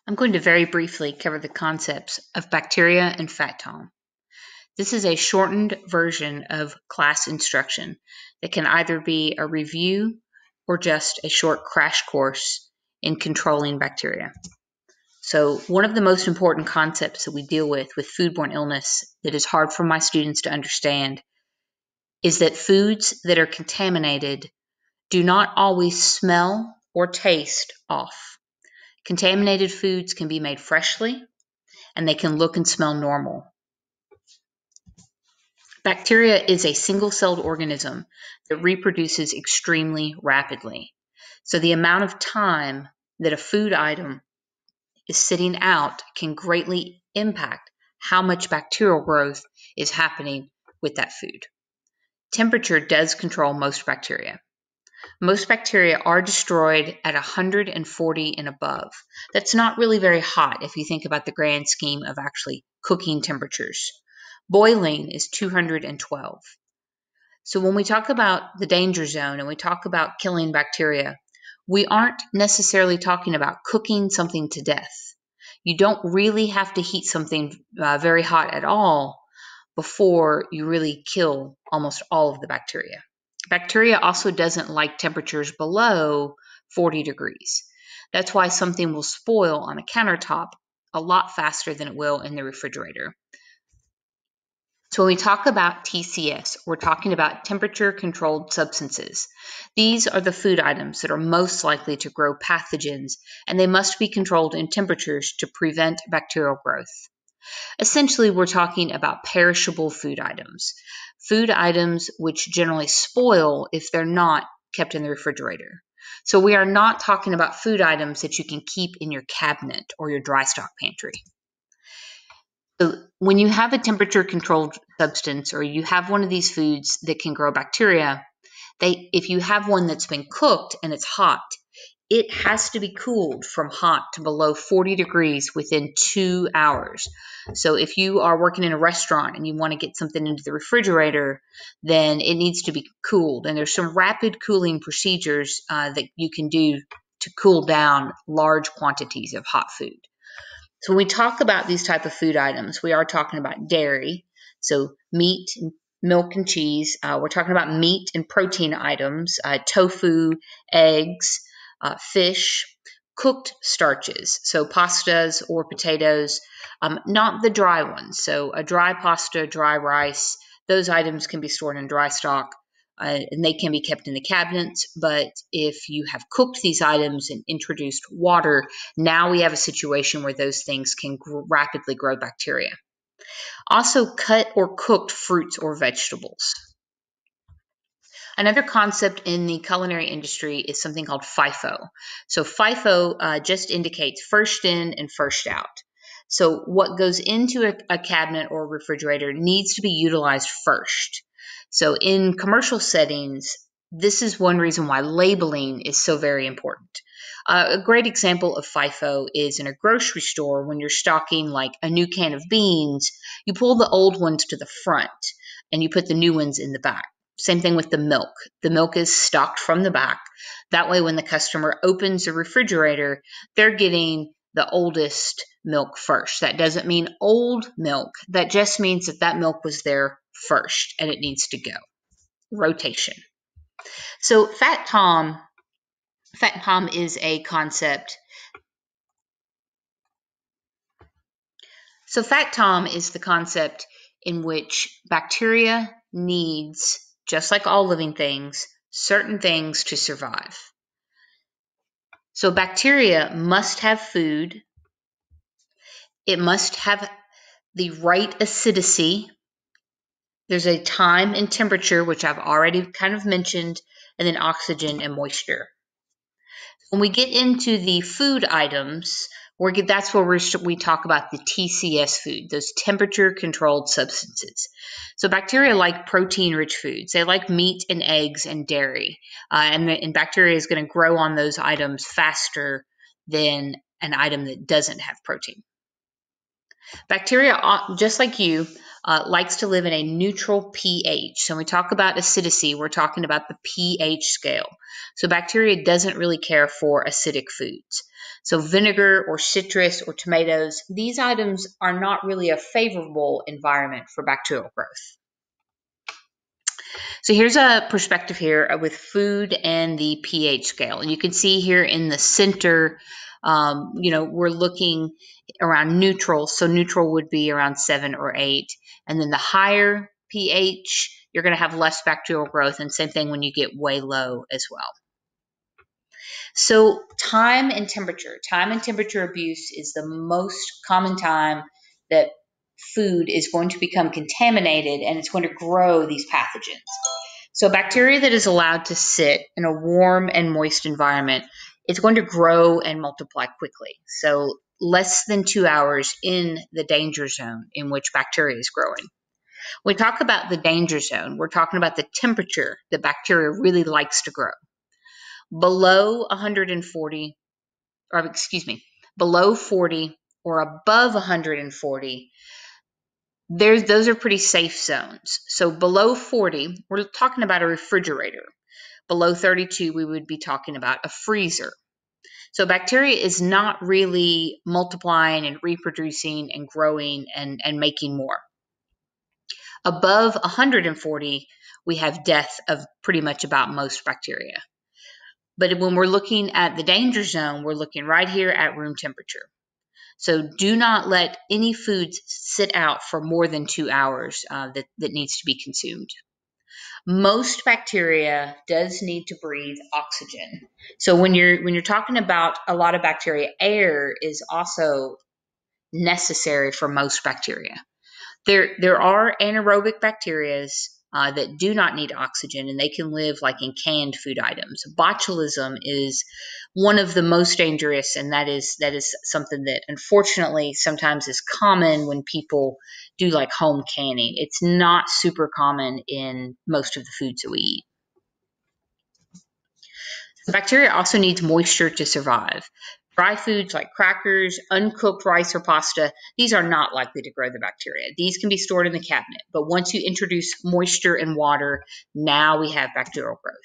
I'm going to very briefly cover the concepts of bacteria and FATTOM. This is a shortened version of class instruction that can either be a review or just a short crash course in controlling bacteria. So one of the most important concepts that we deal with foodborne illness that is hard for my students to understand is that foods that are contaminated do not always smell or taste off. Contaminated foods can be made freshly, and they can look and smell normal. Bacteria is a single-celled organism that reproduces extremely rapidly. So the amount of time that a food item is sitting out can greatly impact how much bacterial growth is happening with that food. Temperature does control most bacteria. Most bacteria are destroyed at 140 and above. That's not really very hot if you think about the grand scheme of actually cooking temperatures. Boiling is 212. So when we talk about the danger zone and we talk about killing bacteria, we aren't necessarily talking about cooking something to death. You don't really have to heat something very hot at all before you really kill almost all of the bacteria. Bacteria also doesn't like temperatures below 40 degrees. That's why something will spoil on a countertop a lot faster than it will in the refrigerator. So when we talk about TCS, we're talking about temperature-controlled substances. These are the food items that are most likely to grow pathogens, and they must be controlled in temperatures to prevent bacterial growth. Essentially, we're talking about perishable food items which generally spoil if they're not kept in the refrigerator. So we are not talking about food items that you can keep in your cabinet or your dry stock pantry. So when you have a temperature-controlled substance or you have one of these foods that can grow bacteria, if you have one that's been cooked and it's hot, it has to be cooled from hot to below 40 degrees within 2 hours. So if you are working in a restaurant and you want to get something into the refrigerator, then it needs to be cooled. And there's some rapid cooling procedures that you can do to cool down large quantities of hot food. So when we talk about these type of food items, we are talking about dairy, so meat, milk, and cheese. We're talking about meat and protein items, tofu, eggs, fish, cooked starches, so pastas or potatoes, not the dry ones. So a dry pasta, dry rice, those items can be stored in dry stock. And they can be kept in the cabinets, but if you have cooked these items and introduced water, now we have a situation where those things can rapidly grow bacteria. Also, cut or cooked fruits or vegetables. Another concept in the culinary industry is something called FIFO. So FIFO just indicates first in and first out. So what goes into a cabinet or refrigerator needs to be utilized first. So in commercial settings, this is one reason why labeling is so very important. A great example of FIFO is in a grocery store when you're stocking like a new can of beans, you pull the old ones to the front and you put the new ones in the back. Same thing with the milk. The milk is stocked from the back. That way when the customer opens the refrigerator, they're getting the oldest milk first. That doesn't mean old milk. That just means that that milk was there first and it needs to go. Rotation. So FATTOM is a concept. So FATTOM is the concept in which bacteria needs, just like all living things, certain things to survive. So bacteria must have food. It must have the right acidity. There's a time and temperature, which I've already kind of mentioned, and then oxygen and moisture. When we get into the food items, that's where we talk about the TCS food, those temperature-controlled substances. So bacteria like protein-rich foods. They like meat and eggs and dairy. And bacteria is going to grow on those items faster than an item that doesn't have protein. Bacteria, just like you, likes to live in a neutral pH. So when we talk about acidity, we're talking about the pH scale. So bacteria doesn't really care for acidic foods. So vinegar or citrus or tomatoes, these items are not really a favorable environment for bacterial growth. So here's a perspective here with food and the pH scale. And you can see here in the center, we're looking around neutral. So neutral would be around 7 or 8. And then the higher pH, you're going to have less bacterial growth. And same thing when you get way low as well. So time and temperature. Time and temperature abuse is the most common time that food is going to become contaminated and it's going to grow these pathogens. So bacteria that is allowed to sit in a warm and moist environment, it's going to grow and multiply quickly. So less than 2 hours in the danger zone in which bacteria is growing. When we talk about the danger zone, we're talking about the temperature that bacteria really likes to grow. Below 140, or excuse me, below 40 or above 140, those are pretty safe zones. So below 40, we're talking about a refrigerator. Below 32, we would be talking about a freezer. So bacteria is not really multiplying and reproducing and growing and making more. Above 140, we have death of pretty much about most bacteria. But when we're looking at the danger zone, we're looking right here at room temperature. So do not let any foods sit out for more than 2 hours that needs to be consumed. Most bacteria does need to breathe oxygen. So when you're talking about a lot of bacteria, air is also necessary for most bacteria. There are anaerobic bacteria that do not need oxygen, and they can live like in canned food items. Botulism is one of the most dangerous, and that is something that unfortunately sometimes is common when people do like home canning. It's not super common in most of the foods that we eat. Bacteria also needs moisture to survive. Dry foods like crackers, uncooked rice or pasta, these are not likely to grow the bacteria. These can be stored in the cabinet, but once you introduce moisture and water, now we have bacterial growth.